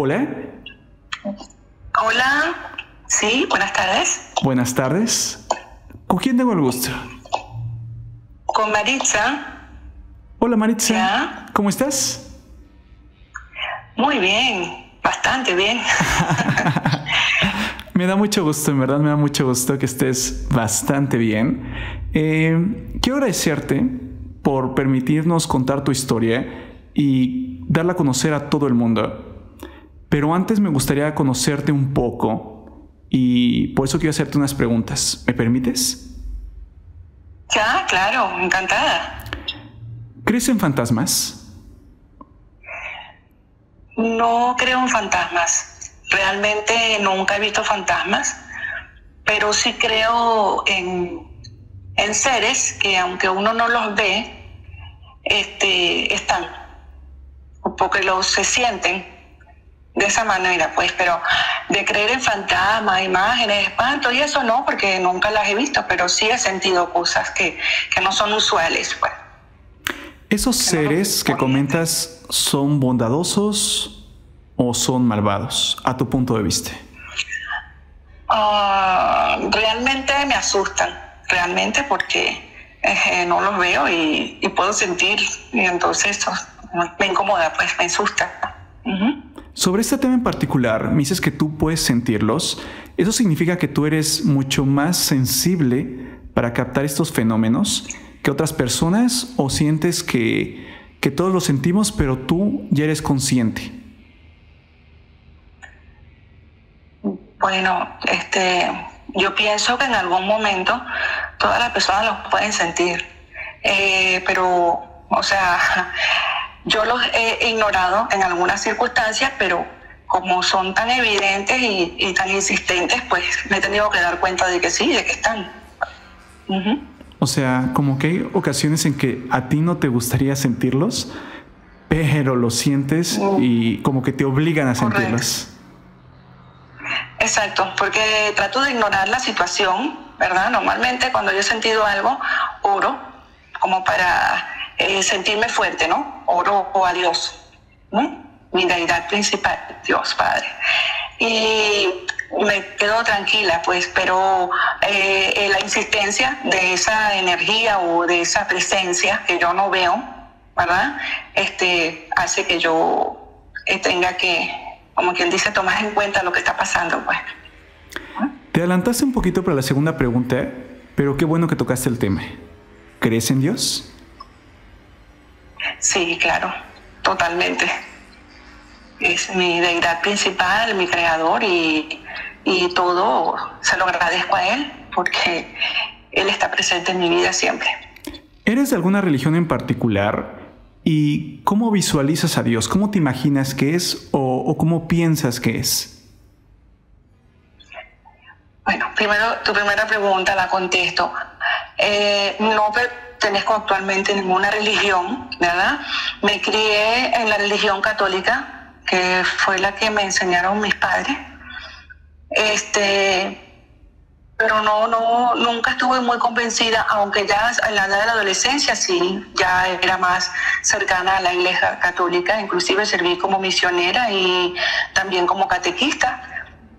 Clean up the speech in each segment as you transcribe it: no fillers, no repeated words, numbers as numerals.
Hola, Hola, sí, buenas tardes. buenas tardes. ¿Con quién tengo el gusto? Con Maritza. Hola Maritza, ¿Ya? ¿cómo estás? Muy bien, bastante bien. Me da mucho gusto, en verdad me da mucho gusto que estés bastante bien. Quiero agradecerte por permitirnos contar tu historia y darla a conocer a todo el mundo. Pero antes me gustaría conocerte un poco y por eso quiero hacerte unas preguntas. ¿Me permites? Ya, claro, encantada. ¿Crees en fantasmas? No creo en fantasmas. Realmente nunca he visto fantasmas, pero sí creo en seres que aunque uno no los ve, están, porque se sienten de esa manera, pues, pero de creer en fantasmas, imágenes, espantos y eso no, porque nunca las he visto, pero sí he sentido cosas que no son usuales, pues. ¿Esos seres que comentas son bondadosos o son malvados, a tu punto de vista? Realmente me asustan, realmente porque no los veo y puedo sentir, y entonces eso me incomoda, pues me asusta. Sobre este tema en particular, me dices que tú puedes sentirlos. ¿Eso significa que tú eres mucho más sensible para captar estos fenómenos que otras personas o sientes que todos los sentimos pero tú ya eres consciente? Bueno, yo pienso que en algún momento todas las personas los pueden sentir, pero, o sea, yo los he ignorado en algunas circunstancias, pero como son tan evidentes y tan insistentes, pues me he tenido que dar cuenta de que sí, de que están. O sea, como que hay ocasiones en que a ti no te gustaría sentirlos, pero los sientes y como que te obligan a sentirlos. Exacto, porque trato de ignorar la situación, ¿verdad? Normalmente cuando yo he sentido algo, oro como para sentirme fuerte, ¿no? Oro a Dios, ¿no? Mi deidad principal, Dios Padre. Y me quedo tranquila, pues, pero la insistencia de esa energía o de esa presencia que yo no veo, ¿verdad? Hace que yo tenga que, como quien dice, tomar en cuenta lo que está pasando, pues. Te adelantaste un poquito para la segunda pregunta, pero qué bueno que tocaste el tema. ¿Crees en Dios? Sí, claro, totalmente. Es mi deidad principal, mi creador y todo se lo agradezco a Él porque Él está presente en mi vida siempre. ¿Eres de alguna religión en particular? ¿Y cómo visualizas a Dios? ¿Cómo te imaginas que es o cómo piensas que es? Bueno, primero tu primera pregunta la contesto. No pertenezco actualmente a ninguna religión, ¿verdad? Me crié en la religión católica, que fue la que me enseñaron mis padres. Pero nunca estuve muy convencida, aunque ya en la edad de la adolescencia sí, ya era más cercana a la Iglesia Católica, inclusive serví como misionera y también como catequista,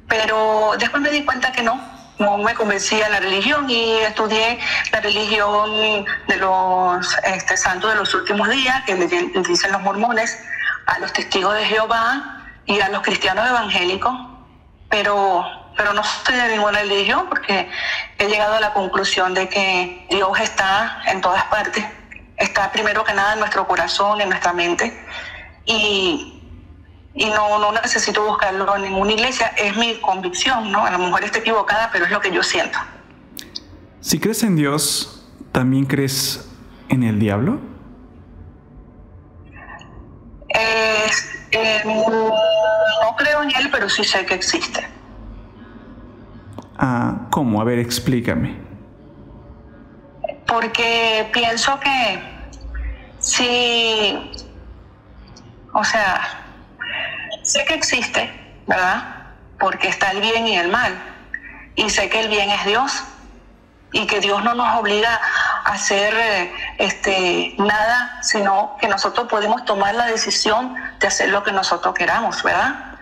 pero después me di cuenta que no me convencía la religión y estudié la religión de los santos de los últimos días, que le dicen los mormones, a los testigos de Jehová y a los cristianos evangélicos, pero no estoy de ninguna religión porque he llegado a la conclusión de que Dios está en todas partes, está primero que nada en nuestro corazón, en nuestra mente, y no necesito buscarlo en ninguna iglesia, es mi convicción, ¿no? A lo mejor estoy equivocada, pero es lo que yo siento. Si crees en Dios, ¿también crees en el diablo? No creo en él, pero sí sé que existe. Ah, ¿cómo? A ver, explícame. Porque pienso que sí, o sea, sé que existe, ¿verdad? Porque está el bien y el mal. Y sé que el bien es Dios. Y que Dios no nos obliga a hacer nada, sino que nosotros podemos tomar la decisión de hacer lo que nosotros queramos, ¿verdad?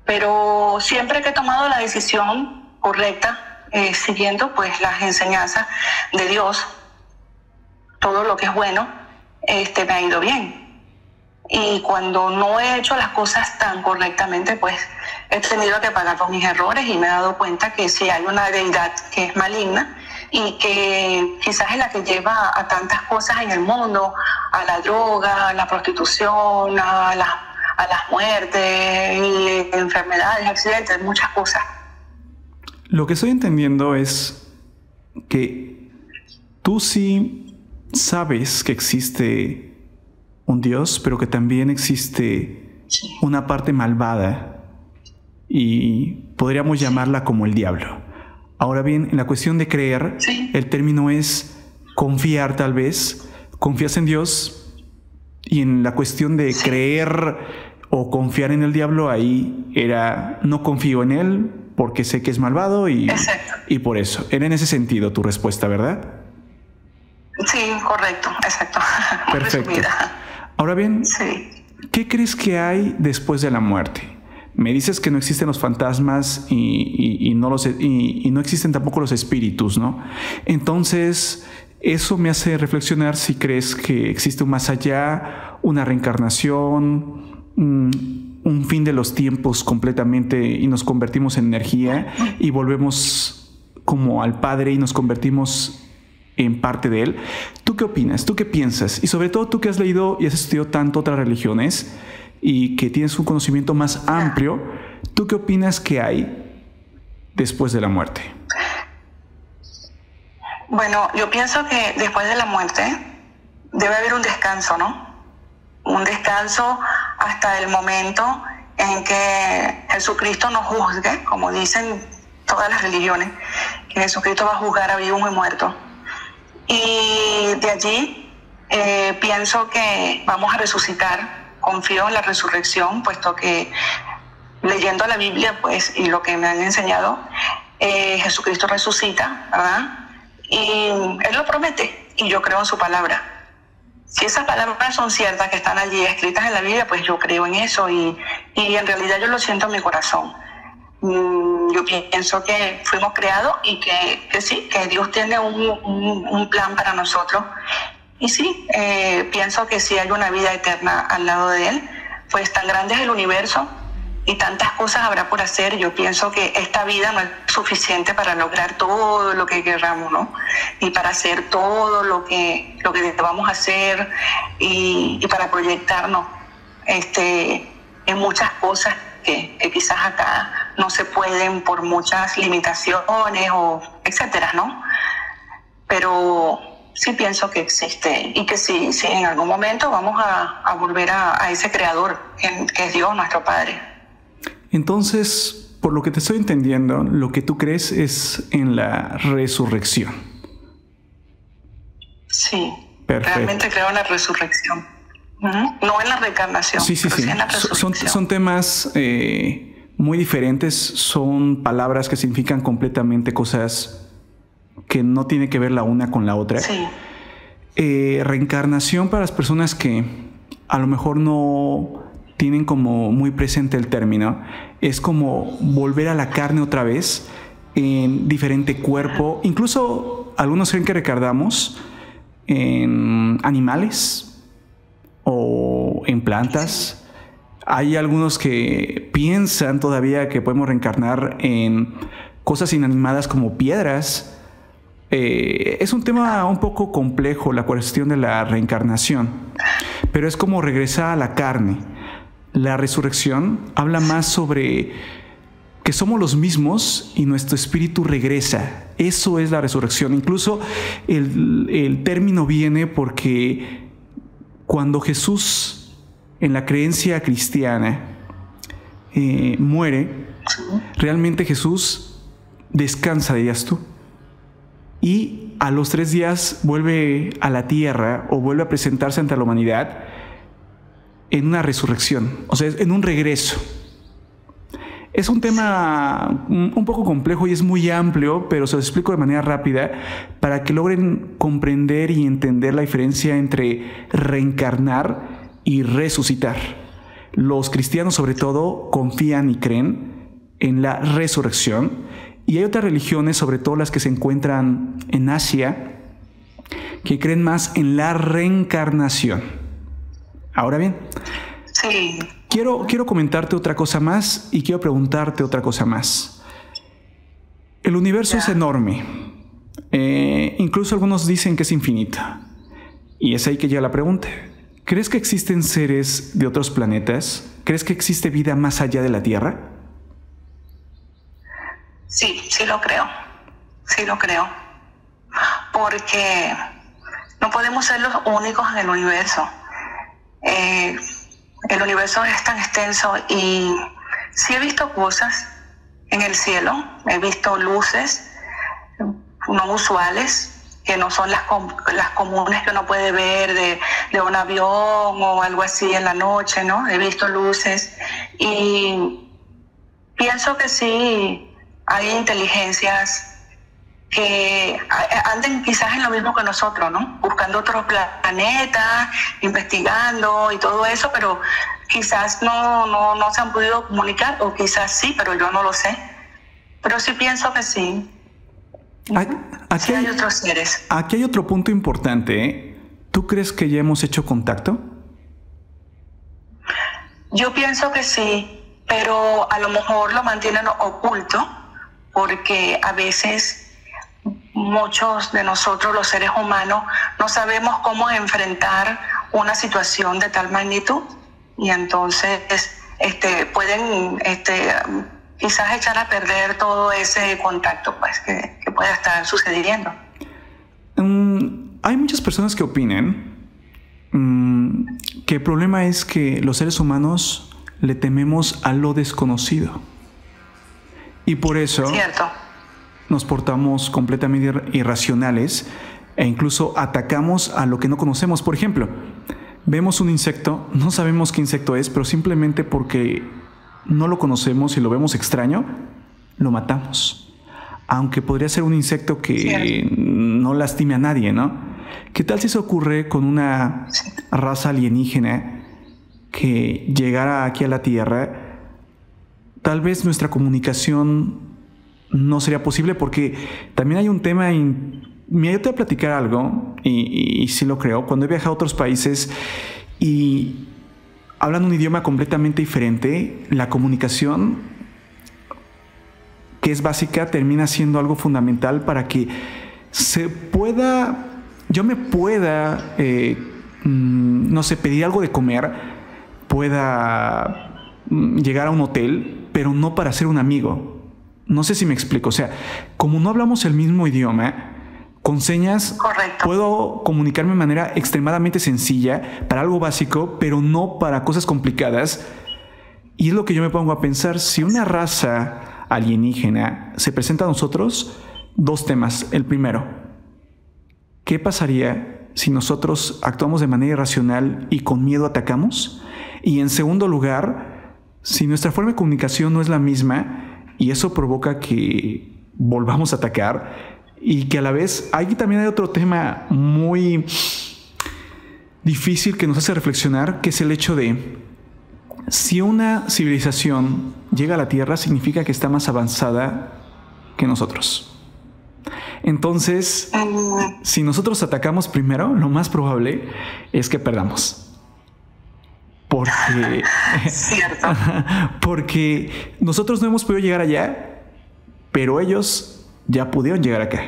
pero siempre que he tomado la decisión correcta, siguiendo pues las enseñanzas de Dios, todo lo que es bueno, me ha ido bien. Y cuando no he hecho las cosas tan correctamente, pues he tenido que pagar por mis errores y me he dado cuenta que sí hay una deidad que es maligna y que quizás es la que lleva a tantas cosas en el mundo, a la droga, a la prostitución, a las muertes, y enfermedades, accidentes, muchas cosas. Lo que estoy entendiendo es que tú sí sabes que existe un Dios, pero que también existe una parte malvada y podríamos llamarla como el diablo. Ahora bien, en la cuestión de creer, el término es confiar tal vez. Confías en Dios, y en la cuestión de creer o confiar en el diablo, ahí era no confío en él porque sé que es malvado y por eso. Era en ese sentido tu respuesta, ¿verdad? Sí, correcto, exacto. Perfecto. Ahora bien, ¿qué crees que hay después de la muerte? Me dices que no existen los fantasmas y no existen tampoco los espíritus, ¿no? Entonces, eso me hace reflexionar si crees que existe un más allá, una reencarnación, un fin de los tiempos completamente y nos convertimos en energía y volvemos como al Padre y nos convertimos en parte de él. ¿Tú qué opinas? ¿Tú qué piensas? Y sobre todo tú que has leído y has estudiado tanto otras religiones y que tienes un conocimiento más amplio, ¿tú qué opinas que hay después de la muerte? Bueno, yo pienso que después de la muerte debe haber un descanso, ¿no? Un descanso hasta el momento en que Jesucristo nos juzgue, como dicen todas las religiones, que Jesucristo va a juzgar a vivos y muertos. Y de allí pienso que vamos a resucitar. Confío en la resurrección, puesto que leyendo la Biblia, pues, y lo que me han enseñado, Jesucristo resucita, ¿verdad? Y Él lo promete, y yo creo en su palabra. Si esas palabras son ciertas, que están allí escritas en la Biblia, pues yo creo en eso, y en realidad yo lo siento en mi corazón. Yo pienso que fuimos creados y que sí, que Dios tiene un plan para nosotros. Y sí, pienso que sí hay una vida eterna al lado de Él, pues tan grande es el universo y tantas cosas habrá por hacer. Yo pienso que esta vida no es suficiente para lograr todo lo que queramos, ¿no? Y para hacer todo lo que vamos a hacer y para proyectarnos en muchas cosas que quizás acá no se pueden por muchas limitaciones o etcétera, ¿no? Pero sí pienso que existe y que sí, en algún momento vamos a volver a ese creador que es Dios, nuestro Padre. Entonces, por lo que te estoy entendiendo, lo que tú crees es en la resurrección. Sí, perfecto. Realmente creo en la resurrección. No en la reencarnación. Sí. En la resurrección. Son temas muy diferentes, son palabras que significan completamente cosas que no tiene que ver la una con la otra. Sí. Reencarnación, para las personas que a lo mejor no tienen como muy presente el término, es como volver a la carne otra vez en diferente cuerpo. Incluso algunos creen que reencarnamos en animales o en plantas. Hay algunos que piensan todavía que podemos reencarnar en cosas inanimadas como piedras. Es un tema un poco complejo la cuestión de la reencarnación, pero es como regresar a la carne. La resurrección habla más sobre que somos los mismos y nuestro espíritu regresa. Eso es la resurrección. Incluso el término viene porque cuando Jesús, en la creencia cristiana, muere, realmente Jesús descansa, dirías tú, y a los 3 días vuelve a la tierra o vuelve a presentarse ante la humanidad en una resurrección, o sea, en un regreso. Es un tema un poco complejo y es muy amplio, pero se lo explico de manera rápida para que logren comprender y entender la diferencia entre reencarnar y resucitar. Los cristianos sobre todo confían y creen en la resurrección. Y hay otras religiones, sobre todo las que se encuentran en Asia, que creen más en la reencarnación. Ahora bien, Sí. quiero comentarte otra cosa más y quiero preguntarte otra cosa más. El universo es enorme. Incluso algunos dicen que es infinito. Y es ahí que llega la pregunta. ¿Crees que existen seres de otros planetas? ¿Crees que existe vida más allá de la Tierra? Sí, sí lo creo. Sí lo creo. Porque no podemos ser los únicos en el universo. El universo es tan extenso y sí he visto cosas en el cielo. He visto luces no usuales, que no son las comunes que uno puede ver de un avión o algo así en la noche, ¿no? He visto luces y pienso que sí hay inteligencias que anden quizás en lo mismo que nosotros, ¿no? Buscando otros planetas, investigando y todo eso, pero quizás no se han podido comunicar, o quizás sí, pero yo no lo sé. Pero sí pienso que sí. Sí hay otros seres. Aquí hay otro punto importante, ¿eh? ¿Tú crees que ya hemos hecho contacto? Yo pienso que sí, pero a lo mejor lo mantienen oculto porque a veces muchos de nosotros, los seres humanos, no sabemos cómo enfrentar una situación de tal magnitud y entonces pueden quizás echar a perder todo ese contacto pues que pueda estar sucediendo. Hay muchas personas que opinan que el problema es que los seres humanos le tememos a lo desconocido y por eso Cierto. nos portamos completamente irracionales e incluso atacamos a lo que no conocemos. Por ejemplo, vemos un insecto, no sabemos qué insecto es, pero simplemente porque no lo conocemos y lo vemos extraño, lo matamos. Aunque podría ser un insecto que no lastime a nadie, ¿no? ¿Qué tal si eso ocurre con una raza alienígena que llegara aquí a la Tierra? Tal vez nuestra comunicación no sería posible porque también hay un tema... Mira, yo te voy a platicar algo y sí lo creo. Cuando he viajado a otros países y hablan un idioma completamente diferente, la comunicación, que es básica, termina siendo algo fundamental para que yo me pueda, no sé, pedir algo de comer, pueda llegar a un hotel, pero no para ser un amigo. No sé si me explico. O sea, como no hablamos el mismo idioma, con señas Correcto. puedo comunicarme de manera extremadamente sencilla para algo básico, pero no para cosas complicadas. Y es lo que yo me pongo a pensar. Si una raza alienígena se presenta a nosotros, dos temas. El primero, ¿qué pasaría si nosotros actuamos de manera irracional y con miedo atacamos? Y en segundo lugar, si nuestra forma de comunicación no es la misma y eso provoca que volvamos a atacar, y que a la vez, aquí también hay otro tema muy difícil que nos hace reflexionar, que es el hecho de si una civilización llega a la Tierra, significa que está más avanzada que nosotros. Entonces, si nosotros atacamos primero, lo más probable es que perdamos. Cierto. Porque nosotros no hemos podido llegar allá, pero ellos ya pudieron llegar acá.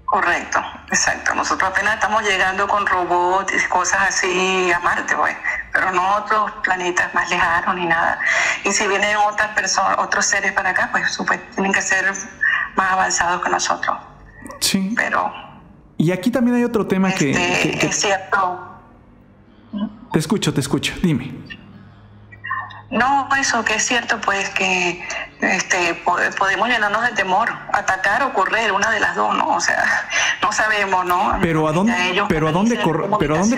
Correcto, exacto. Nosotros apenas estamos llegando con robots y cosas así a Marte, pues, pero no otros planetas más lejanos ni nada. Y si vienen otras personas, otros seres para acá, pues tienen que ser más avanzados que nosotros. Sí. Pero y aquí también hay otro tema que es cierto. Te escucho, dime. No, eso que es cierto, pues que podemos llenarnos de temor, atacar o correr, una de las dos, ¿no? O sea, no sabemos, ¿no? Pero ¿a dónde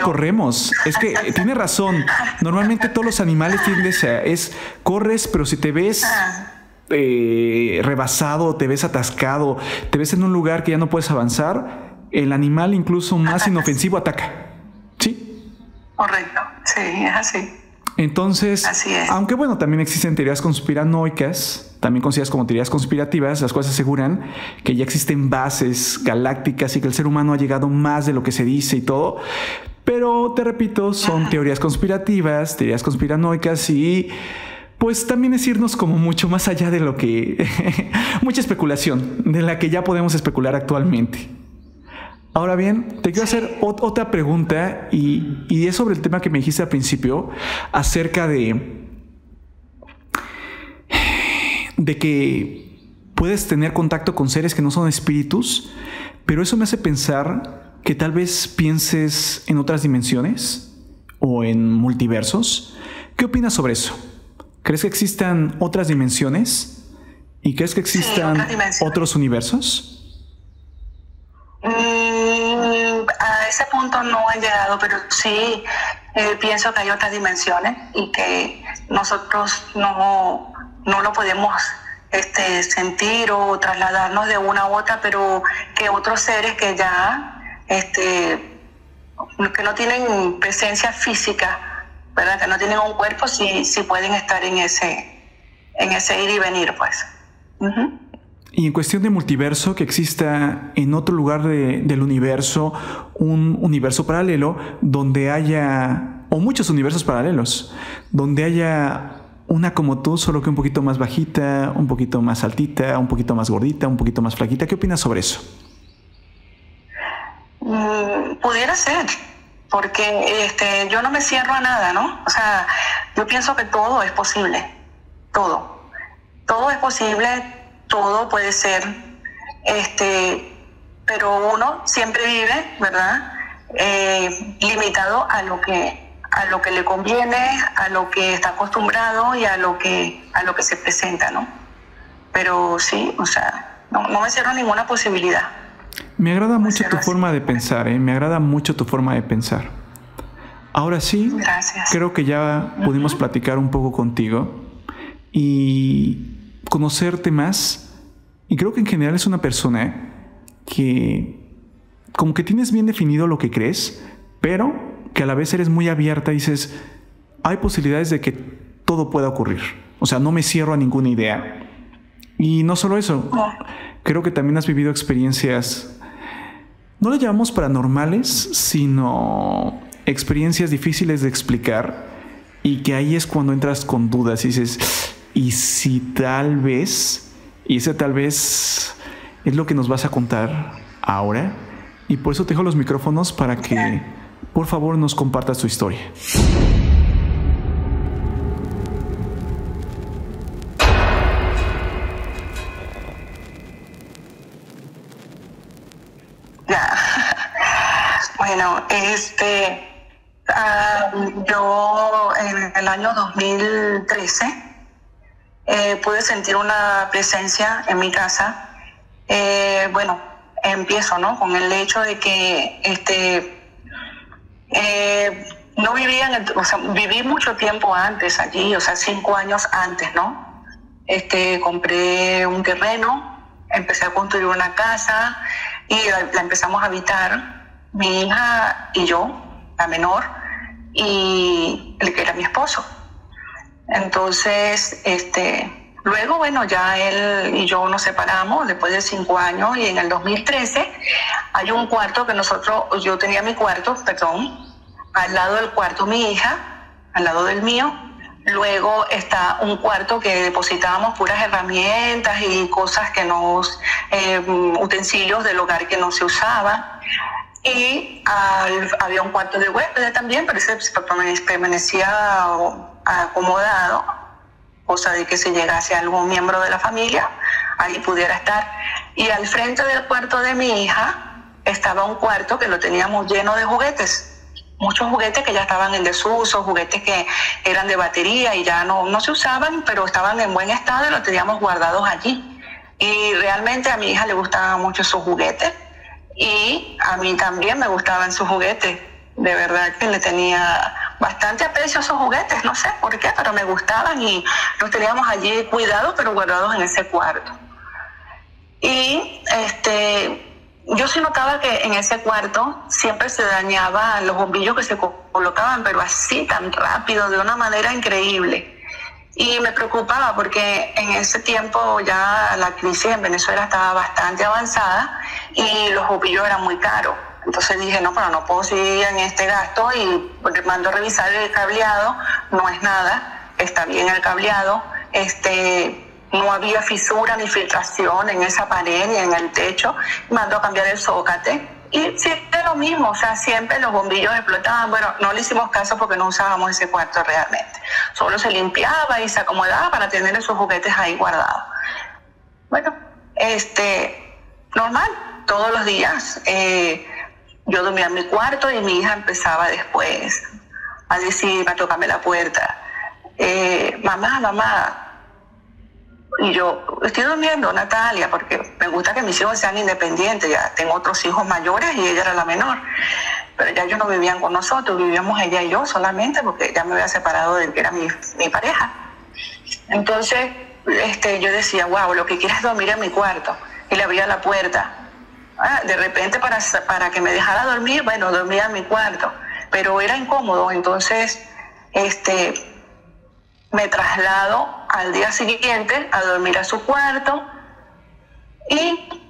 corremos? Es que tiene razón. Normalmente todos los animales tienden corres, pero si te ves rebasado, te ves atascado, te ves en un lugar que ya no puedes avanzar, el animal incluso más inofensivo ataca. ¿Sí? Correcto, sí, es así. Entonces, así es. aunque bueno, también existen teorías conspiranoicas, también conocidas como teorías conspirativas, las cuales aseguran que ya existen bases galácticas y que el ser humano ha llegado más de lo que se dice y todo. Pero te repito, son teorías conspirativas, teorías conspiranoicas y pues también es irnos como mucho más allá de lo que... mucha especulación, de la que ya podemos especular actualmente. Ahora bien, te quiero hacer otra pregunta y es sobre el tema que me dijiste al principio acerca de que puedes tener contacto con seres que no son espíritus, pero eso me hace pensar que tal vez pienses en otras dimensiones o en multiversos. ¿Qué opinas sobre eso? ¿Crees que existan otras dimensiones? ¿Y crees que existan otros universos? A ese punto no he llegado, pero sí pienso que hay otras dimensiones y que nosotros no lo podemos sentir o trasladarnos de una a otra, pero que otros seres que ya que no tienen presencia física, ¿verdad? Que no tienen un cuerpo, sí pueden estar en ese ir y venir, pues. Y en cuestión de multiverso, que exista en otro lugar del universo un universo paralelo donde haya, o muchos universos paralelos, donde haya una como tú, solo que un poquito más bajita, un poquito más altita, un poquito más gordita, un poquito más flaquita. ¿Qué opinas sobre eso? Pudiera ser, porque yo no me cierro a nada, ¿no? O sea, yo pienso que todo es posible, todo es posible. Todo puede ser, pero uno siempre vive, ¿verdad? Limitado a lo que le conviene, a lo que está acostumbrado y a lo que se presenta, ¿no? Pero sí, o sea, no me cierro ninguna posibilidad. Me agrada mucho tu forma de pensar, me agrada mucho tu forma de pensar. Ahora sí, gracias. Creo que ya pudimos platicar un poco contigo y conocerte más, y creo que en general es una persona que como que tienes bien definido lo que crees, pero que a la vez eres muy abierta y dices, hay posibilidades de que todo pueda ocurrir. O sea, no me cierro a ninguna idea. Y no solo eso, creo que también has vivido experiencias, no le llamamos paranormales, sino experiencias difíciles de explicar, y que ahí es cuando entras con dudas y dices, ¿y si tal vez? Y ese tal vez es lo que nos vas a contar ahora. Y por eso te dejo los micrófonos para que, por favor, nos compartas tu historia. Ya. Bueno, yo en el año 2013 pude sentir una presencia en mi casa. Bueno, empiezo, ¿no?, con el hecho de que no vivía o sea, viví mucho tiempo antes allí, o sea, 5 años antes, ¿no? Compré un terreno, empecé a construir una casa y la empezamos a habitar mi hija y yo, la menor, y el que era mi esposo. Entonces, luego, bueno, ya él y yo nos separamos después de 5 años, y en el 2013 hay un cuarto que yo tenía mi cuarto, al lado del cuarto mi hija, al lado del mío. Luego está un cuarto que depositábamos puras herramientas y cosas utensilios del hogar que no se usaban. Y había un cuarto de huéspedes también, pero ese permanecía acomodado, cosa de que si llegase algún miembro de la familia, ahí pudiera estar. Y al frente del cuarto de mi hija estaba un cuarto que lo teníamos lleno de juguetes, muchos juguetes que ya estaban en desuso, juguetes que eran de batería y ya no se usaban, pero estaban en buen estado y los teníamos guardados allí. Y realmente a mi hija le gustaban mucho sus juguetes, y a mí también me gustaban sus juguetes. De verdad que le tenía bastante aprecio a esos juguetes, no sé por qué, pero me gustaban y los teníamos allí cuidados, pero guardados en ese cuarto. Y yo sí notaba que en ese cuarto siempre se dañaban los bombillos que se colocaban, pero así tan rápido, de una manera increíble. Y me preocupaba porque en ese tiempo ya la crisis en Venezuela estaba bastante avanzada y los bombillos eran muy caros. Entonces dije, no, pero no puedo seguir en este gasto, y mando a revisar el cableado, no es nada, está bien el cableado, no había fisura ni filtración en esa pared ni en el techo, mando a cambiar el zócate y siempre lo mismo, o sea, siempre los bombillos explotaban. Bueno, no le hicimos caso porque no usábamos ese cuarto realmente, solo se limpiaba y se acomodaba para tener esos juguetes ahí guardados. Bueno, normal, todos los días yo dormía en mi cuarto y mi hija empezaba después a decirme, a tocarme la puerta, mamá. Y yo, estoy durmiendo, Natalia, porque me gusta que mis hijos sean independientes. Ya tengo otros hijos mayores y ella era la menor. Pero ya ellos no vivían con nosotros, vivíamos ella y yo solamente, porque ya me había separado de que era mi pareja. Entonces, yo decía, wow, lo que quiero es dormir en mi cuarto. Y le abría la puerta. De repente, para que me dejara dormir, bueno, dormía en mi cuarto. Pero era incómodo, entonces, me traslado al día siguiente a dormir a su cuarto y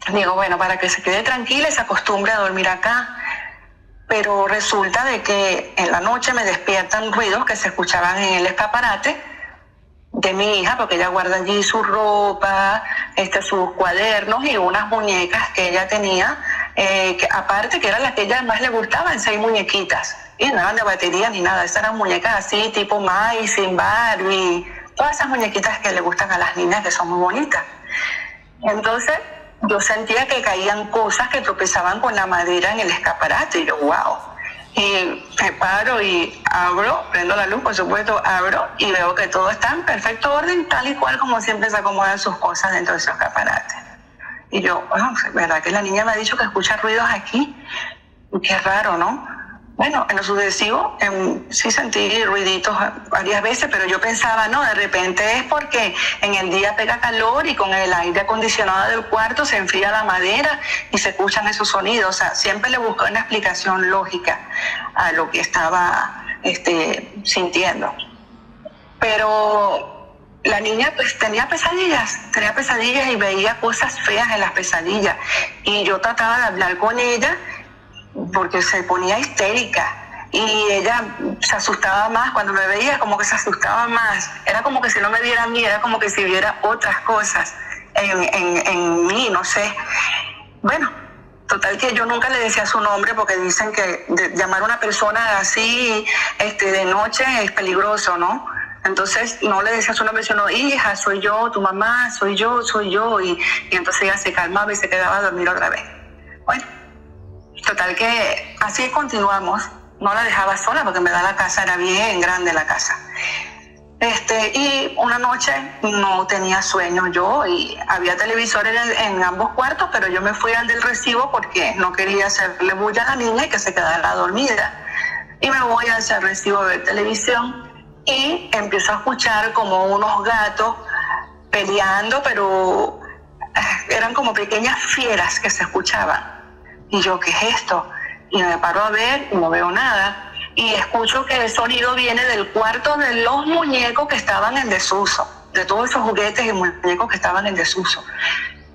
digo, bueno, para que se quede tranquila y se acostumbre a dormir acá. Pero resulta de que en la noche me despiertan ruidos que se escuchaban en el escaparate de mi hija, porque ella guarda allí su ropa, sus cuadernos y unas muñecas que ella tenía, que aparte que eran las que a ella más le gustaban, 6 muñequitas. Y no eran de batería ni nada, estas eran muñecas así, tipo Mysin, Barbie, todas esas muñequitas que le gustan a las niñas, que son muy bonitas. Entonces, yo sentía que caían cosas que tropezaban con la madera en el escaparate, y yo, wow. Y me paro y abro, prendo la luz, por supuesto, abro y veo que todo está en perfecto orden, tal y cual como siempre se acomodan sus cosas dentro de su escaparate. Y yo, ¿verdad que la niña me ha dicho que escucha ruidos aquí? Qué raro, ¿no? Bueno, en lo sucesivo sí sentí ruiditos varias veces, pero yo pensaba, no, de repente es porque en el día pega calor y con el aire acondicionado del cuarto se enfría la madera y se escuchan esos sonidos. O sea, siempre le busqué una explicación lógica a lo que estaba sintiendo. Pero la niña pues tenía pesadillas y veía cosas feas en las pesadillas. Y yo trataba de hablar con ella porque se ponía histérica y ella se asustaba más cuando me veía, como que se asustaba más. Era como que si no me viera a mí, era como que si viera otras cosas en mí, no sé. Bueno, total que yo nunca le decía su nombre porque dicen que llamar a una persona así de noche es peligroso, ¿no? Entonces no le decía su nombre, sino, hija, soy yo, tu mamá, soy yo. Y entonces ella se calmaba y se quedaba a dormir otra vez. Bueno, total que así continuamos. No la dejaba sola porque en verdad la casa era bien grande, la casa. Y una noche no tenía sueño yo y había televisor en ambos cuartos, pero yo me fui al del recibo porque no quería hacerle bulla a la niña y que se quedara dormida. Y me voy al recibo a ver televisión y empiezo a escuchar como unos gatos peleando, pero eran como pequeñas fieras que se escuchaban. Y yo, ¿qué es esto? Y me paro a ver y no veo nada. Y escucho que el sonido viene del cuarto de los muñecos que estaban en desuso, de todos esos juguetes y muñecos que estaban en desuso.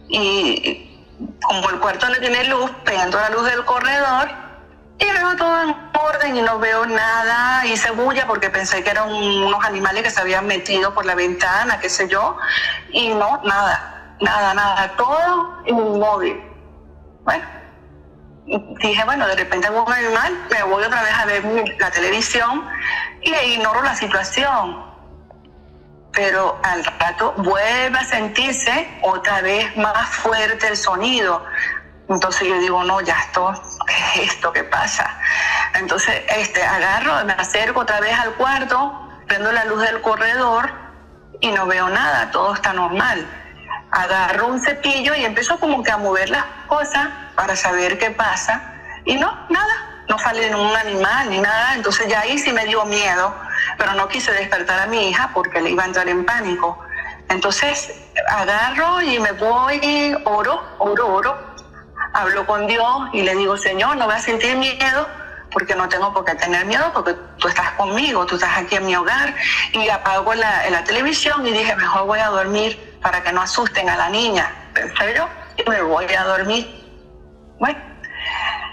Y como el cuarto no tiene luz, prendo la luz del corredor y veo todo en orden y no veo nada. Hice bulla porque pensé que eran unos animales que se habían metido por la ventana, qué sé yo. Y no, nada, todo inmóvil. Bueno, dije, bueno, de repente hago un animal, me voy otra vez a ver la televisión y ignoro la situación. Pero al rato vuelve a sentirse otra vez más fuerte el sonido. Entonces yo digo, no, ya esto, ¿qué es esto? ¿Qué pasa? Entonces agarro, me acerco otra vez al cuarto, prendo la luz del corredor y no veo nada, todo está normal. Agarro un cepillo y empiezo como que a mover las cosas para saber qué pasa y nada, no sale ningún animal ni nada. Entonces ya ahí sí me dio miedo, pero no quise despertar a mi hija porque le iba a entrar en pánico. Entonces agarro y me voy, oro hablo con Dios y le digo, Señor, no voy a sentir miedo, porque no tengo por qué tener miedo, porque tú estás conmigo, tú estás aquí en mi hogar. Y apago la televisión y dije, mejor voy a dormir para que no asusten a la niña. Pensé yo, y me voy a dormir. Bueno,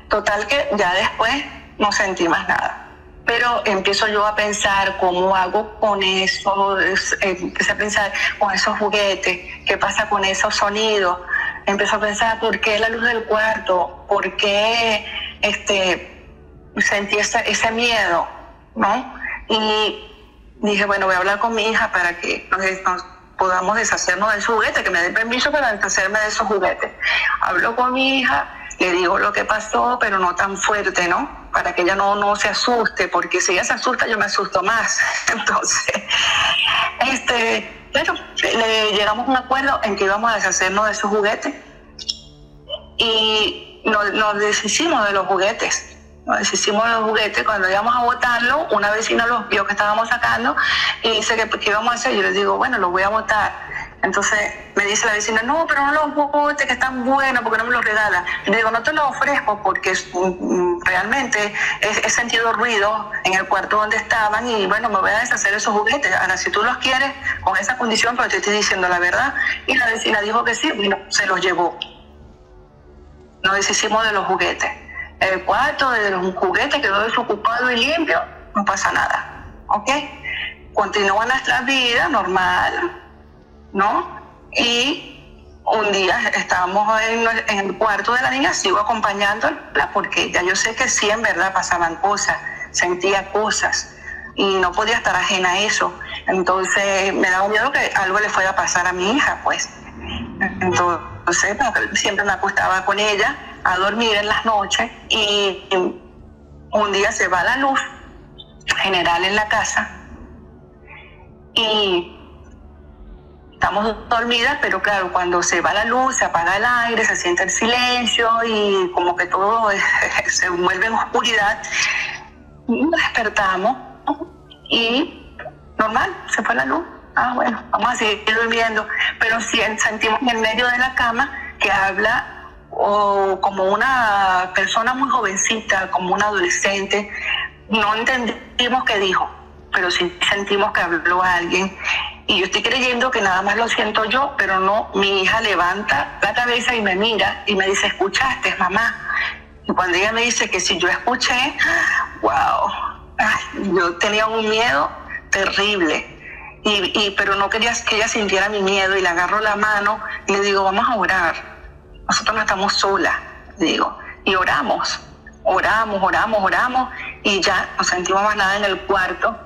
total que ya después no sentí más nada. Pero empiezo yo a pensar cómo hago con eso, empecé a pensar con esos juguetes, qué pasa con esos sonidos. Empiezo a pensar por qué la luz del cuarto, por qué sentí ese miedo, ¿no? Y dije, bueno, voy a hablar con mi hija para que nos podamos deshacernos de esos juguetes, que me den permiso para deshacerme de esos juguetes. Hablo con mi hija, le digo lo que pasó, pero no tan fuerte, ¿no? Para que ella no se asuste, porque si ella se asusta, yo me asusto más. Entonces, pero llegamos a un acuerdo en que íbamos a deshacernos de esos juguetes y nos deshicimos de los juguetes. Nos deshicimos de los juguetes. Cuando íbamos a botarlo, una vecina los vio que estábamos sacando y dice que qué íbamos a hacer. Yo les digo, bueno, los voy a botar. Entonces me dice la vecina, no, pero no los botes, que están buenos, porque no me los regala. Y le digo, no te los ofrezco porque realmente he sentido ruido en el cuarto donde estaban y bueno, me voy a deshacer de esos juguetes. Ahora, si tú los quieres, con esa condición, pero te estoy diciendo la verdad. Y la vecina dijo que sí, bueno, se los llevó. Nos deshicimos de los juguetes. El cuarto de los juguetes quedó desocupado y limpio, no pasa nada, ¿ok? Continúa nuestra vida normal, ¿no? Y un día estábamos en el cuarto de la niña, sigo acompañándola porque ya yo sé que sí, en verdad pasaban cosas, sentía cosas y no podía estar ajena a eso. Entonces me daba miedo que algo le fuera a pasar a mi hija, pues. Entonces siempre me acostaba con ella a dormir en las noches y un día se va la luz general en la casa y estamos dormidas, pero claro, cuando se va la luz, se apaga el aire, se siente el silencio y como que todo se vuelve en oscuridad. Nos despertamos y normal, se fue la luz. Ah, bueno, vamos a seguir durmiendo. Pero sí sentimos en medio de la cama que habla o como una persona muy jovencita, como una adolescente. No entendimos qué dijo, pero sí sentimos que habló a alguien. Y yo estoy creyendo que nada más lo siento yo, pero no. Mi hija levanta la cabeza y me mira y me dice, ¿escuchaste, mamá? Y cuando ella me dice que sí, yo escuché, wow, yo tenía un miedo terrible. Pero no quería que ella sintiera mi miedo y le agarro la mano y le digo, vamos a orar. Nosotros no estamos solas, digo. Y oramos y ya no sentimos más nada en el cuarto.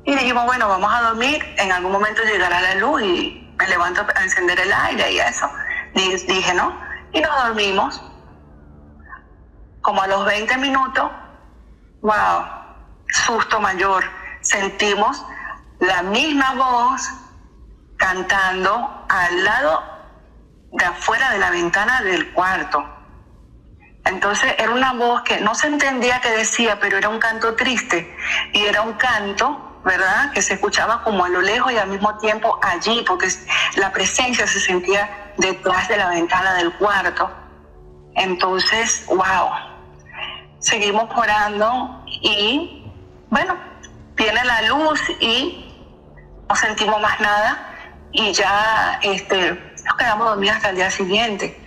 Y dijimos, bueno, vamos a dormir, en algún momento llegará la luz y me levanto a encender el aire y eso. Dije, ¿no? Y nos dormimos. Como a los 20 minutos, wow, susto mayor. Sentimos la misma voz cantando al lado de afuera de la ventana del cuarto. Entonces era una voz que no se entendía qué decía, pero era un canto triste y era un canto, ¿verdad?, que se escuchaba como a lo lejos y al mismo tiempo allí, porque la presencia se sentía detrás de la ventana del cuarto. Entonces, wow, seguimos orando y bueno, viene la luz y no sentimos más nada y ya nos quedamos dormidas hasta el día siguiente.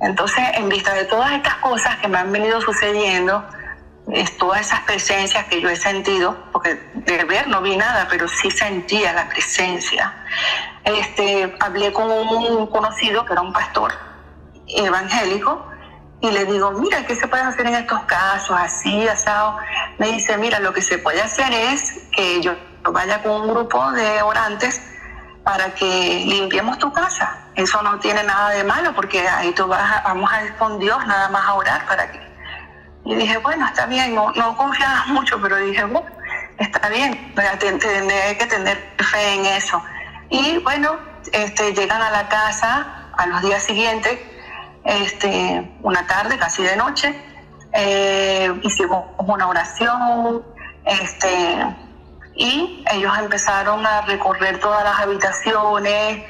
Entonces, en vista de todas estas cosas que me han venido sucediendo, todas esas presencias que yo he sentido, porque de ver no vi nada, pero sí sentía la presencia. Hablé con un conocido que era un pastor evangélico y le digo, mira, ¿qué se puede hacer en estos casos? Así, asado. Me dice, mira, lo que se puede hacer es que yo vaya con un grupo de orantes para que limpiemos tu casa. Eso no tiene nada de malo porque ahí vamos a ir con Dios nada más a orar para que... Y dije, bueno, está bien, no confiaba mucho, pero dije, bueno, está bien, tendré que tener fe en eso. Y bueno, llegan a la casa a los días siguientes, una tarde, casi de noche, hicimos una oración, y ellos empezaron a recorrer todas las habitaciones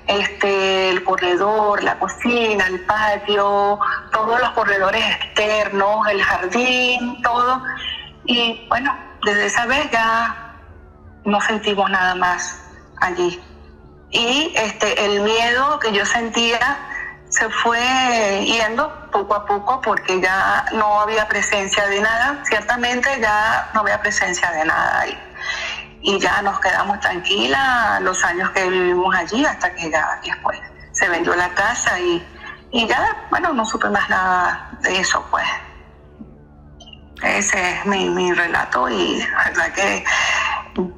el corredor, la cocina, el patio, todos los corredores externos, el jardín, todo. Y bueno, desde esa vez ya no sentimos nada más allí. Y el miedo que yo sentía se fue yendo poco a poco porque ya no había presencia de nada. Ciertamente ya no había presencia de nada ahí. Y ya nos quedamos tranquilas los años que vivimos allí hasta que ya después se vendió la casa y ya, bueno, no supe más nada de eso, pues. Ese es mi relato y la verdad que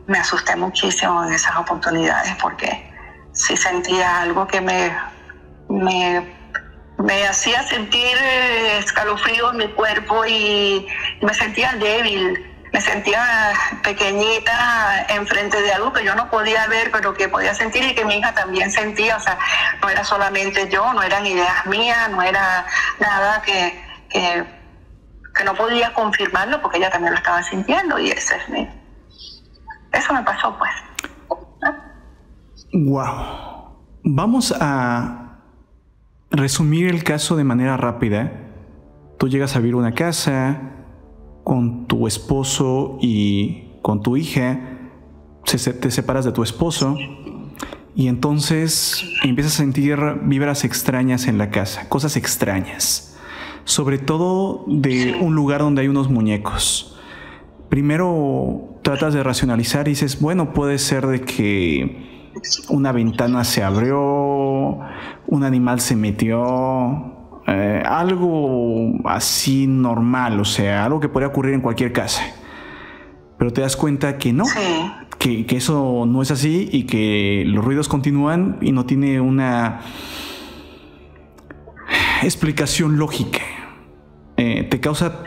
me asusté muchísimo en esas oportunidades porque sí sentía algo que me hacía sentir escalofrío en mi cuerpo y me sentía débil, me sentía pequeñita enfrente de algo que yo no podía ver, pero que podía sentir y que mi hija también sentía. O sea, no era solamente yo, no eran ideas mías, no era nada que no podía confirmarlo porque ella también lo estaba sintiendo y eso me pasó, pues. Wow. Vamos a resumir el caso de manera rápida. Tú llegas a vivir una casa con tu esposo y con tu hija, te separas de tu esposo y entonces empiezas a sentir vibras extrañas en la casa, cosas extrañas, sobre todo de un lugar donde hay unos muñecos. Primero tratas de racionalizar y dices, bueno, puede ser de que una ventana se abrió, un animal se metió, algo así normal, o sea, algo que podría ocurrir en cualquier casa. Pero te das cuenta que no, que eso no es así y que los ruidos continúan y no tiene una explicación lógica. Te causa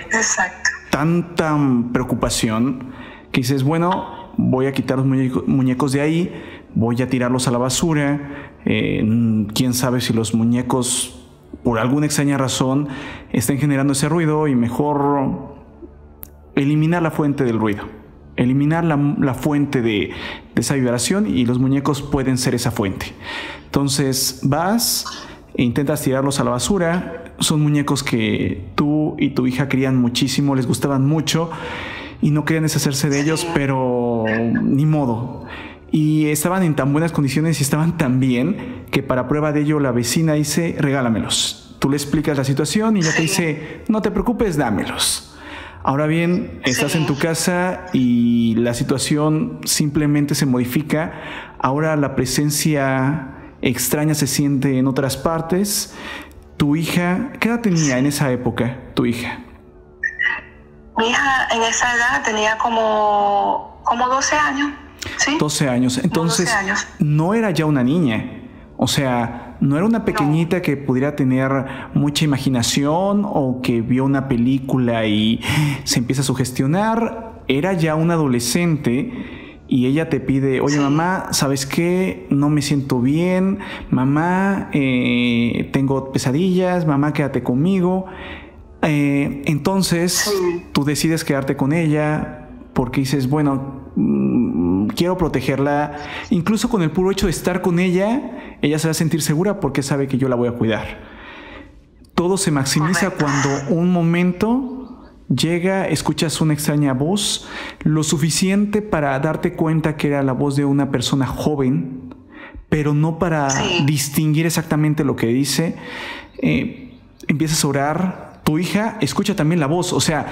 tanta preocupación que dices, bueno, voy a quitar los muñecos de ahí, voy a tirarlos a la basura, quién sabe si los muñecos por alguna extraña razón estén generando ese ruido y mejor eliminar la fuente del ruido, eliminar la fuente de esa vibración y los muñecos pueden ser esa fuente. Entonces vas e intentas tirarlos a la basura. Son muñecos que tú y tu hija querían muchísimo, les gustaban mucho y no querían deshacerse de ellos, pero ni modo. Y estaban en tan buenas condiciones y estaban tan bien que para prueba de ello la vecina dice, regálamelos. Tú le explicas la situación y ella te dice, no te preocupes, dámelos. Ahora bien, estás en tu casa y la situación simplemente se modifica. Ahora la presencia extraña se siente en otras partes. Tu hija, ¿qué edad tenía en esa época tu hija? Mi hija en esa edad tenía como 12 años. ¿Sí? 12 años. Entonces, 12 años. No era ya una niña. O sea, no era una pequeñita que pudiera tener mucha imaginación o que vio una película y se empieza a sugestionar. Era ya una adolescente y ella te pide, oye, mamá, ¿sabes qué? No me siento bien. Mamá, tengo pesadillas. Mamá, quédate conmigo. Entonces, tú decides quedarte con ella porque dices, bueno, quiero protegerla. Incluso con el puro hecho de estar con ella, ella se va a sentir segura porque sabe que yo la voy a cuidar. Todo se maximiza cuando un momento llega, escuchas una extraña voz, lo suficiente para darte cuenta que era la voz de una persona joven, pero no para distinguir exactamente lo que dice. Empiezas a orar. Tu hija escucha también la voz, o sea,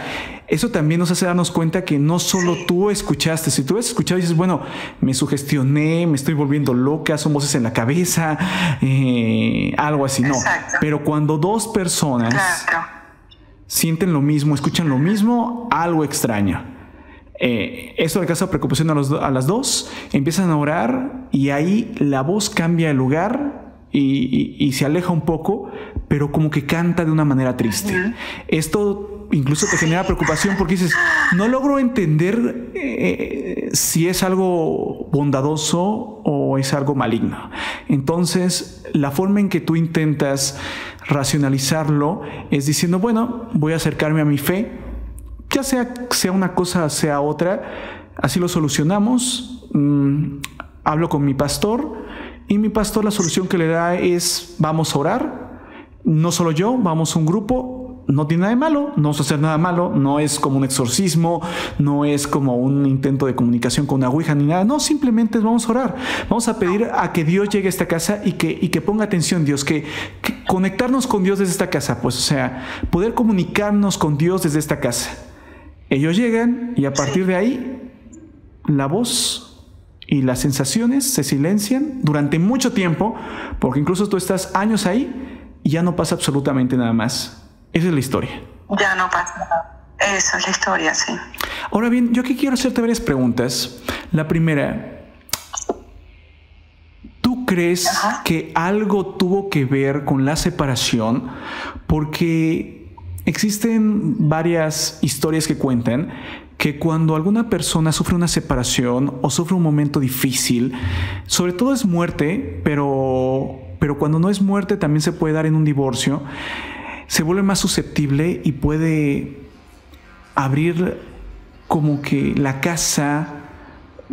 eso también nos hace darnos cuenta que no solo tú escuchaste. Si tú has escuchado y dices, bueno, me sugestioné, me estoy volviendo loca, son voces en la cabeza, algo así, no. Pero cuando dos personas sienten lo mismo, escuchan lo mismo, algo extraño. Eso le causa preocupación a las dos, empiezan a orar y ahí la voz cambia de lugar y se aleja un poco, pero como que canta de una manera triste. Esto incluso te genera preocupación porque dices, no logro entender si es algo bondadoso o es algo maligno. Entonces, la forma en que tú intentas racionalizarlo es diciendo, bueno, voy a acercarme a mi fe, ya sea una cosa, sea otra, así lo solucionamos. Hablo con mi pastor Y mi pastor la solución que le da es: vamos a orar, no solo yo, vamos a un grupo. No tiene nada de malo, no vamos a hacer nada malo, no es como un exorcismo, no es como un intento de comunicación con una ouija ni nada, no, simplemente vamos a orar, vamos a pedir a que Dios llegue a esta casa y que ponga atención Dios, que conectarnos con Dios desde esta casa, pues o sea, poder comunicarnos con Dios desde esta casa. Ellos llegan y a partir de ahí la voz y las sensaciones se silencian durante mucho tiempo, porque incluso tú estás años ahí y ya no pasa absolutamente nada más. Esa es la historia. Ya no pasa nada. Esa es la historia, sí. Ahora bien, yo aquí quiero hacerte varias preguntas. La primera, ¿tú crees que algo tuvo que ver con la separación? Porque existen varias historias que cuentan que cuando alguna persona sufre una separación o sufre un momento difícil, sobre todo es muerte, pero cuando no es muerte también se puede dar en un divorcio, se vuelve más susceptible y puede abrir como que la casa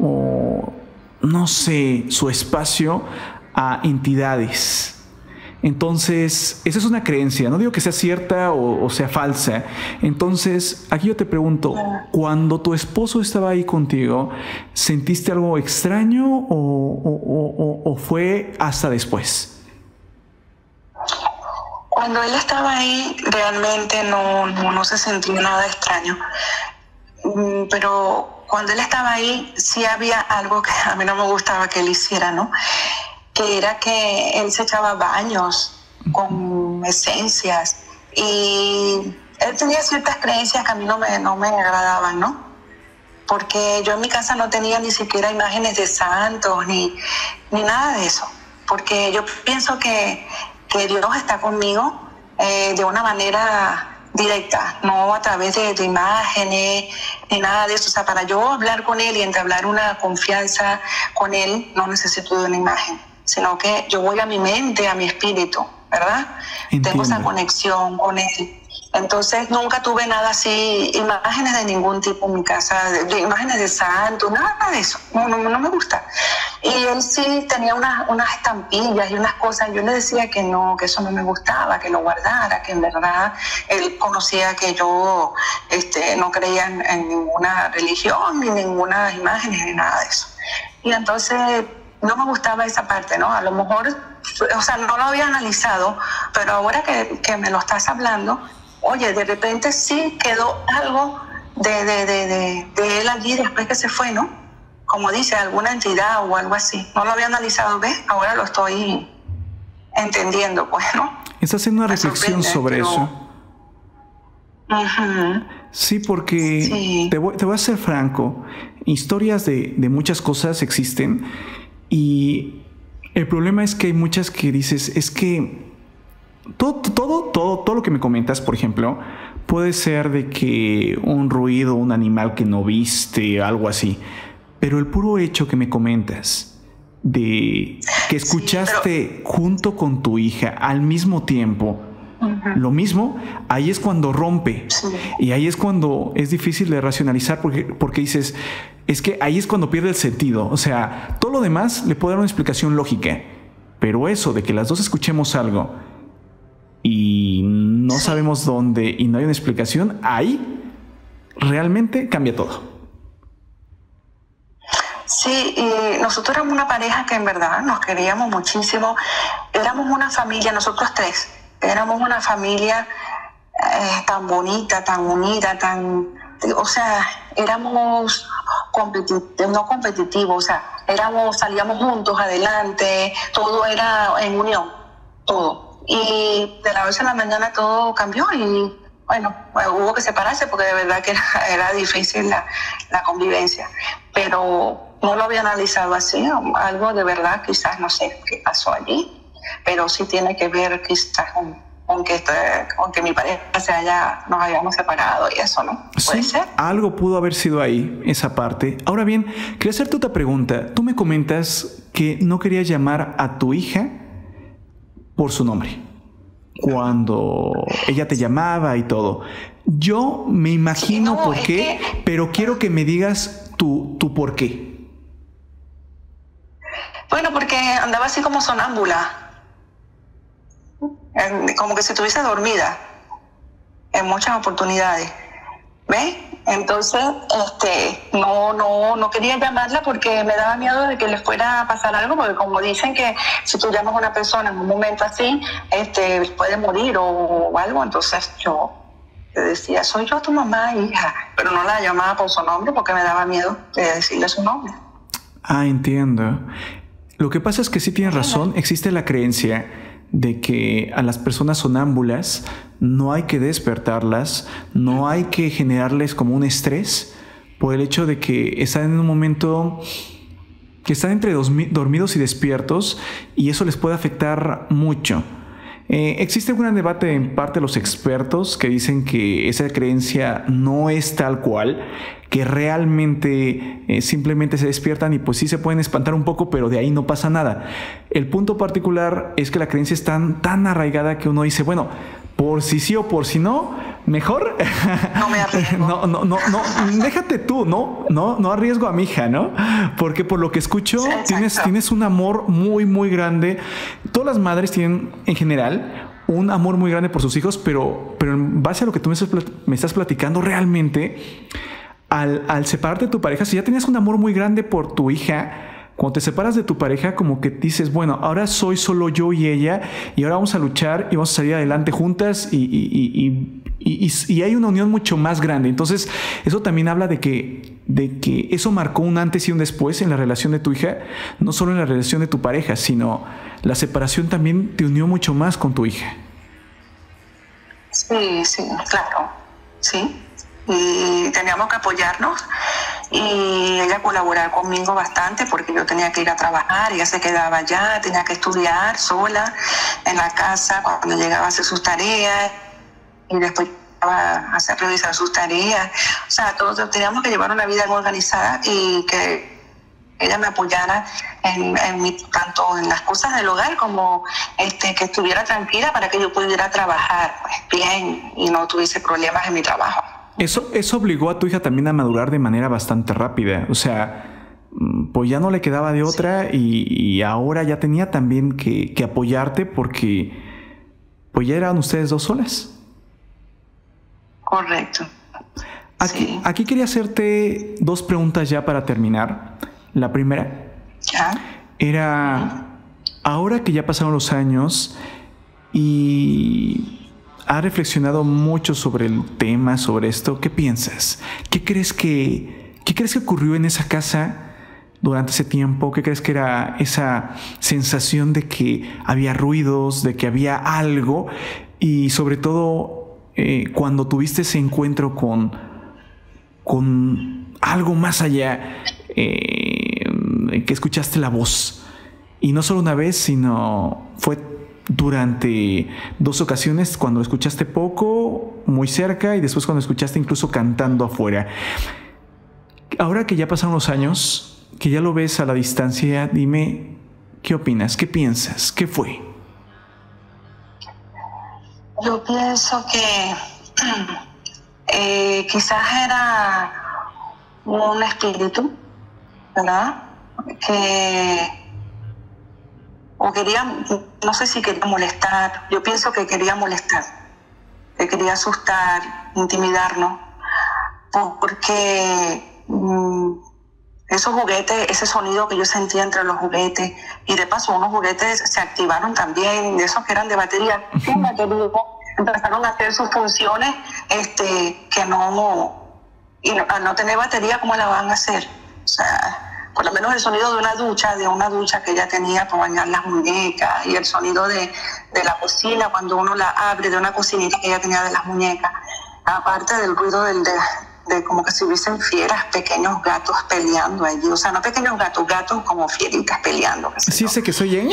o no sé, su espacio a entidades. Entonces, esa es una creencia. No digo que sea cierta o sea falsa. Entonces, aquí yo te pregunto, cuando tu esposo estaba ahí contigo, ¿sentiste algo extraño o fue hasta después? Cuando él estaba ahí, realmente no se sentía nada extraño. Pero cuando él estaba ahí, sí había algo que a mí no me gustaba que él hiciera, ¿no? Que era que él se echaba baños con esencias. Y él tenía ciertas creencias que a mí no me agradaban, ¿no? Porque yo en mi casa no tenía ni siquiera imágenes de santos, ni nada de eso. Porque yo pienso que Dios está conmigo de una manera directa, no a través de imágenes ni nada de eso. O sea, para yo hablar con Él y entablar una confianza con Él, no necesito de una imagen, sino que yo voy a mi mente, a mi espíritu, ¿verdad? Entiendo. Tengo esa conexión con Él. Entonces nunca tuve nada así, imágenes de ningún tipo en mi casa, de imágenes de santos, nada de eso, no me gusta. Y él sí tenía unas estampillas y unas cosas, yo le decía que no, que eso no me gustaba, que lo guardara, que en verdad él conocía que yo no creía en ninguna religión, ni ninguna imagen, ni nada de eso. Y entonces no me gustaba esa parte, ¿no? A lo mejor, o sea, no lo había analizado, pero ahora que me lo estás hablando, oye, de repente sí quedó algo de él allí después que se fue, ¿no? Como dice, alguna entidad o algo así. No lo había analizado, ¿ves? Ahora lo estoy entendiendo, pues, ¿no? Estás haciendo una reflexión sobre eso. Sí, porque sí. Te voy a ser franco. Historias de muchas cosas existen y el problema es que hay muchas que dices, es que todo lo que me comentas, por ejemplo, puede ser de que un ruido, un animal que no viste, algo así. Pero el puro hecho que me comentas de que escuchaste junto con tu hija al mismo tiempo lo mismo, ahí es cuando rompe. Y ahí es cuando es difícil de racionalizar porque dices, es que ahí es cuando pierde el sentido. O sea, todo lo demás le puede dar una explicación lógica. Pero eso de que las dos escuchemos algo y no sabemos dónde y no hay una explicación, ahí realmente cambia todo. Sí, y nosotros éramos una pareja que en verdad nos queríamos muchísimo. Éramos una familia, nosotros tres. Éramos una familia tan bonita, tan unida, o sea, éramos no competitivos, o sea, salíamos juntos adelante, todo era en unión, todo. Y de la noche a la mañana todo cambió y bueno, hubo que separarse porque de verdad que era difícil la convivencia. Pero no lo había analizado así, algo de verdad, quizás no sé qué pasó allí, pero sí tiene que ver quizás con que mi pareja nos hayamos separado y eso, ¿no? ¿Puede ser? Algo pudo haber sido ahí, esa parte. Ahora bien, quería hacerte otra pregunta. Tú me comentas que no querías llamar a tu hija por su nombre cuando ella te llamaba y todo. Yo me imagino por qué, pero quiero que me digas tu por qué. Bueno, porque andaba así como sonámbula, como que si estuviese dormida en muchas oportunidades. ¿Ves? Entonces, no quería llamarla porque me daba miedo de que le fuera a pasar algo, porque como dicen que si tú llamas a una persona en un momento así, puede morir o algo. Entonces yo le decía, soy yo tu mamá, hija, pero no la llamaba por su nombre porque me daba miedo de decirle su nombre. Ah, entiendo. Lo que pasa es que sí tienes razón, existe la creencia de que a las personas sonámbulas no hay que despertarlas, no hay que generarles como un estrés por el hecho de que están en un momento que están entre dormidos y despiertos, y eso les puede afectar mucho. Existe un gran debate en parte de los expertos que dicen que esa creencia no es tal cual, que realmente simplemente se despiertan y pues sí se pueden espantar un poco, pero de ahí no pasa nada. El punto particular es que la creencia es tan arraigada que uno dice, bueno, por si sí o por si no, mejor no me arriesgo. no, déjate tú, no arriesgo a mi hija, ¿no? Porque por lo que escucho, sí, tienes un amor muy, muy grande. Todas las madres tienen, en general, un amor muy grande por sus hijos, pero en base a lo que tú me estás platicando, realmente, al separarte de tu pareja, si ya tenías un amor muy grande por tu hija, cuando te separas de tu pareja, como que dices, bueno, ahora soy solo yo y ella, y ahora vamos a luchar y vamos a salir adelante juntas, y hay una unión mucho más grande. Entonces, eso también habla de que eso marcó un antes y un después en la relación de tu hija, no solo en la relación de tu pareja, sino la separación también te unió mucho más con tu hija. Sí, claro, sí. Y teníamos que apoyarnos, y ella colaboraba conmigo bastante porque yo tenía que ir a trabajar, ella se quedaba allá, tenía que estudiar sola en la casa cuando llegaba a hacer sus tareas y después a hacer revisar sus tareas. O sea, todos teníamos que llevar una vida organizada y que ella me apoyara tanto en las cosas del hogar como que estuviera tranquila para que yo pudiera trabajar pues, bien y no tuviese problemas en mi trabajo. Eso obligó a tu hija también a madurar de manera bastante rápida. O sea, pues ya no le quedaba de otra, y ahora ya tenía también que apoyarte porque pues ya eran ustedes dos solas. Correcto. Aquí quería hacerte dos preguntas ya para terminar. La primera era, ahora que ya pasaron los años y has reflexionado mucho sobre el tema, sobre esto, ¿qué piensas? ¿Qué crees que ocurrió en esa casa durante ese tiempo? ¿Qué crees que era esa sensación de que había ruidos, de que había algo? Y sobre todo, cuando tuviste ese encuentro con algo más allá, que escuchaste la voz. Y no solo una vez, sino fue durante dos ocasiones, cuando lo escuchaste poco, muy cerca, y después cuando escuchaste incluso cantando afuera. Ahora que ya pasaron los años, que ya lo ves a la distancia, dime, ¿qué opinas? ¿Qué piensas? ¿Qué fue? Yo pienso que quizás era un espíritu, ¿verdad? O quería, no sé si quería molestar, yo pienso que quería molestar, que quería asustar, intimidarnos, porque esos juguetes, ese sonido que yo sentía entre los juguetes, y de paso unos juguetes se activaron también, de esos que eran de batería, empezaron a hacer sus funciones que no, y al no tener batería, ¿cómo la van a hacer? O sea, por lo menos el sonido de una ducha que ella tenía para bañar las muñecas, y el sonido de la cocina cuando uno la abre, de una cocinita que ella tenía de las muñecas, aparte del ruido de como que si hubiesen fieras, pequeños gatos peleando allí, o sea, no pequeños gatos como fieritas peleando. Sí, sé que soy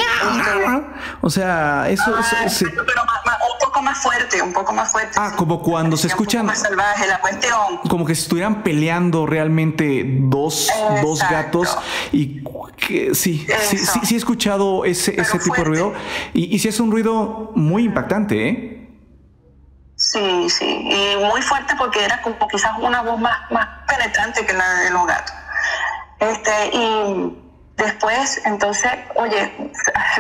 o sea, eso pero un poco más fuerte. Ah, sí. Como cuando se escuchan, más salvaje la cuestión, como que si estuvieran peleando realmente dos gatos, y que sí he escuchado ese tipo de ruido, y sí es un ruido muy impactante, ¿eh? Sí, y muy fuerte porque era como quizás una voz más penetrante que la de los gatos. Y Después, entonces, oye,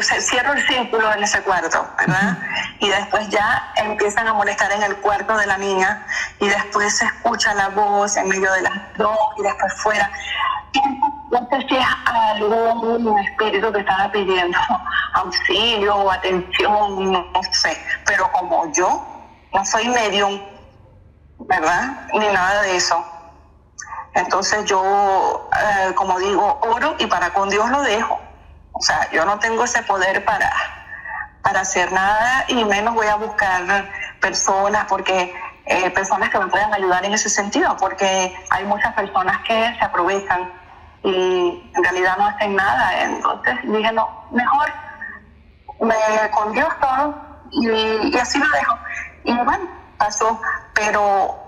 se cierra el círculo en ese cuarto, ¿verdad? Y después ya empiezan a molestar en el cuarto de la niña y después se escucha la voz en medio de las dos y después fuera. No sé si es algún espíritu que estaba pidiendo auxilio o atención, no sé. Pero como yo no soy medium, ¿verdad? Ni nada de eso. Entonces yo, como digo, oro y para con Dios lo dejo. O sea, yo no tengo ese poder para hacer nada y menos voy a buscar personas personas que me puedan ayudar en ese sentido, porque hay muchas personas que se aprovechan y en realidad no hacen nada. Entonces dije, no, mejor con Dios todo y así lo dejo. Y bueno, pasó. Pero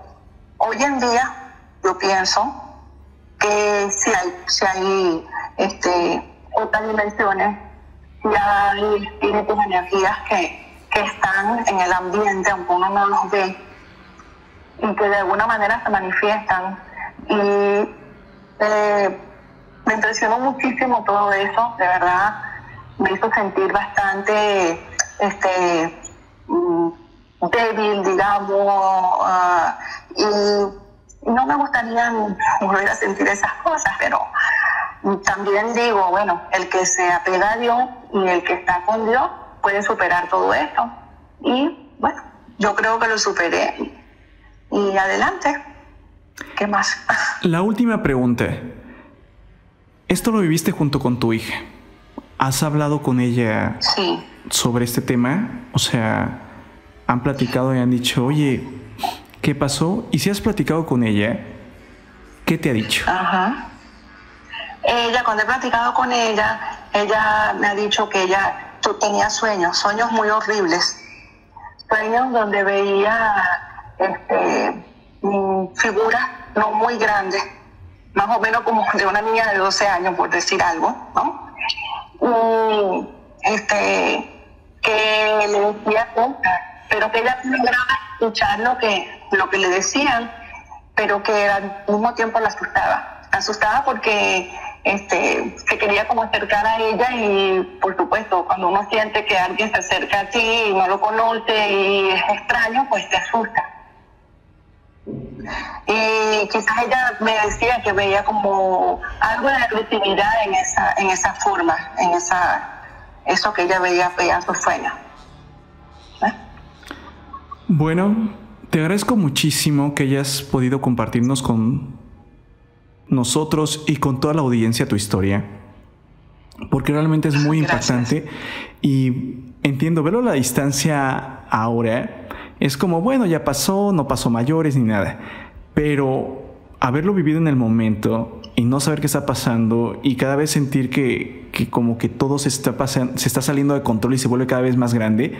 hoy en día yo pienso que si hay otras dimensiones, si hay espíritus, energías que están en el ambiente, aunque uno no los ve, y que de alguna manera se manifiestan. Y me impresionó muchísimo todo eso, de verdad, me hizo sentir bastante débil, digamos, y no me gustaría volver a sentir esas cosas, pero también digo, bueno, el que se apega a Dios y el que está con Dios puede superar todo esto. Y bueno, yo creo que lo superé y adelante. ¿Qué más? La última pregunta. ¿Esto lo viviste junto con tu hija? ¿Has hablado con ella sobre este tema? O sea, ¿han platicado y han dicho, oye, qué pasó? Y si has platicado con ella, ¿qué te ha dicho? Ajá. Cuando he platicado con ella me ha dicho que tú tenía sueños muy horribles. Sueños donde veía figuras no muy grandes, más o menos como de una niña de 12 años, por decir algo, ¿no? Y que le decía cosas, pero que ella no lograba escuchar lo que le decían, pero que al mismo tiempo la asustaba porque se quería como acercar a ella y por supuesto cuando uno siente que alguien se acerca a ti y no lo conoce y es extraño, pues te asusta. Y quizás ella me decía que veía como algo de agresividad en esa forma, eso que ella veía en sus sueños. Bueno, te agradezco muchísimo que hayas podido compartirnos con nosotros y con toda la audiencia tu historia, porque realmente es muy impactante. Y entiendo, verlo a la distancia ahora es como, bueno, ya pasó, no pasó mayores ni nada, pero haberlo vivido en el momento y no saber qué está pasando y cada vez sentir que como que todo se está saliendo de control y se vuelve cada vez más grande.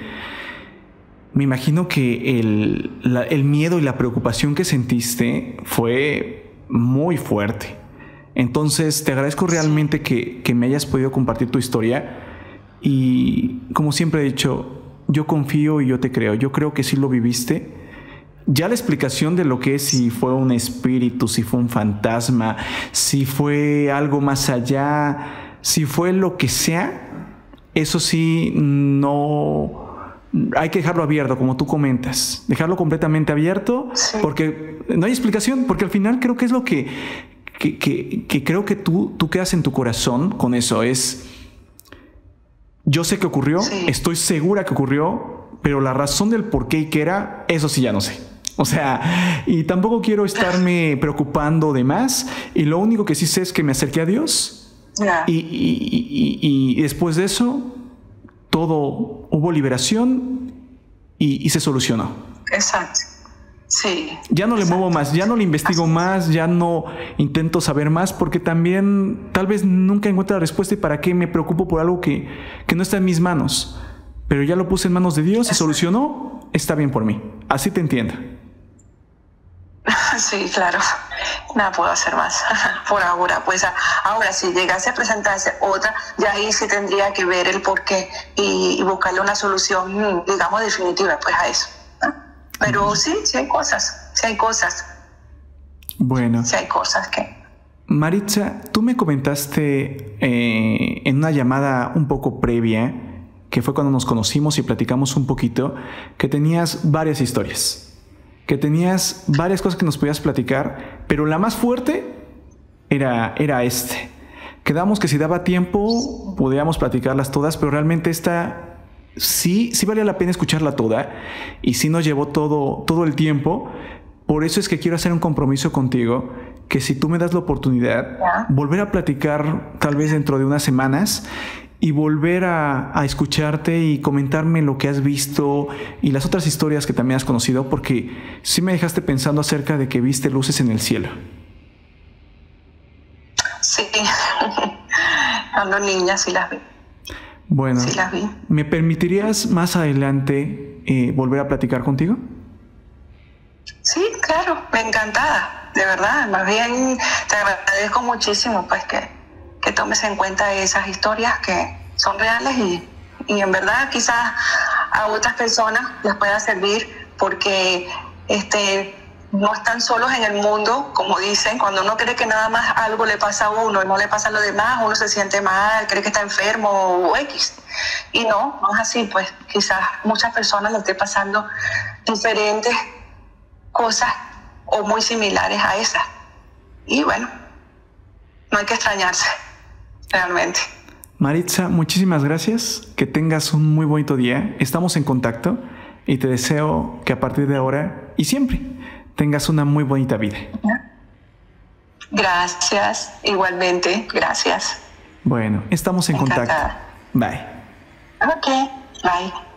Me imagino que el miedo y la preocupación que sentiste fue muy fuerte. Entonces te agradezco realmente que me hayas podido compartir tu historia y como siempre he dicho, yo confío y yo te creo. Yo creo que sí lo viviste. Ya la explicación de lo que es, si fue un espíritu, si fue un fantasma, si fue algo más allá, si fue lo que sea, eso sí, no... Hay que dejarlo abierto, como tú comentas. Dejarlo completamente abierto, porque no hay explicación, porque al final creo que es lo que creo que tú quedas en tu corazón con eso. Es, yo sé que ocurrió, estoy segura que ocurrió, pero la razón del por qué y qué era, eso sí ya no sé. O sea, y tampoco quiero estarme preocupando de más. Y lo único que sí sé es que me acerqué a Dios. Y después de eso, todo, hubo liberación y se solucionó. Exacto. Sí. Ya no le muevo más, ya no le investigo más, ya no intento saber más, porque también tal vez nunca encuentre la respuesta y para qué me preocupo por algo que no está en mis manos. Pero ya lo puse en manos de Dios y solucionó, está bien por mí. Así te entiendo. Sí, claro. Nada puedo hacer más por ahora. Pues ahora, si llegase a presentarse otra, ya ahí sí tendría que ver el porqué y buscarle una solución, digamos, definitiva pues a eso. Pero sí hay cosas. Bueno. Sí hay cosas que... Maritza, tú me comentaste en una llamada un poco previa, que fue cuando nos conocimos y platicamos un poquito, que tenías varias historias, que tenías varias cosas que nos podías platicar, pero la más fuerte era Quedamos que si daba tiempo podíamos platicarlas todas, pero realmente esta sí valía la pena escucharla toda y sí nos llevó todo el tiempo. Por eso es que quiero hacer un compromiso contigo, que si tú me das la oportunidad, volver a platicar tal vez dentro de unas semanas y volver a escucharte y comentarme lo que has visto y las otras historias que también has conocido, porque sí me dejaste pensando acerca de que viste luces en el cielo. Sí, cuando niña sí las vi. Bueno, sí las vi. ¿Me permitirías más adelante volver a platicar contigo? Sí, claro, encantada, de verdad. Más bien te agradezco muchísimo pues que tomes en cuenta esas historias que son reales y en verdad quizás a otras personas les pueda servir, porque no están solos en el mundo, como dicen. Cuando uno cree que nada más algo le pasa a uno y no le pasa a los demás, uno se siente mal, cree que está enfermo o X. Y no es así, pues quizás muchas personas le esté pasando diferentes cosas o muy similares a esas. Y bueno, no hay que extrañarse, realmente. Maritza, muchísimas gracias. Que tengas un muy bonito día. Estamos en contacto y te deseo que a partir de ahora y siempre tengas una muy bonita vida. Gracias, igualmente, gracias. Bueno, estamos en contacto. Bye. Ok, bye.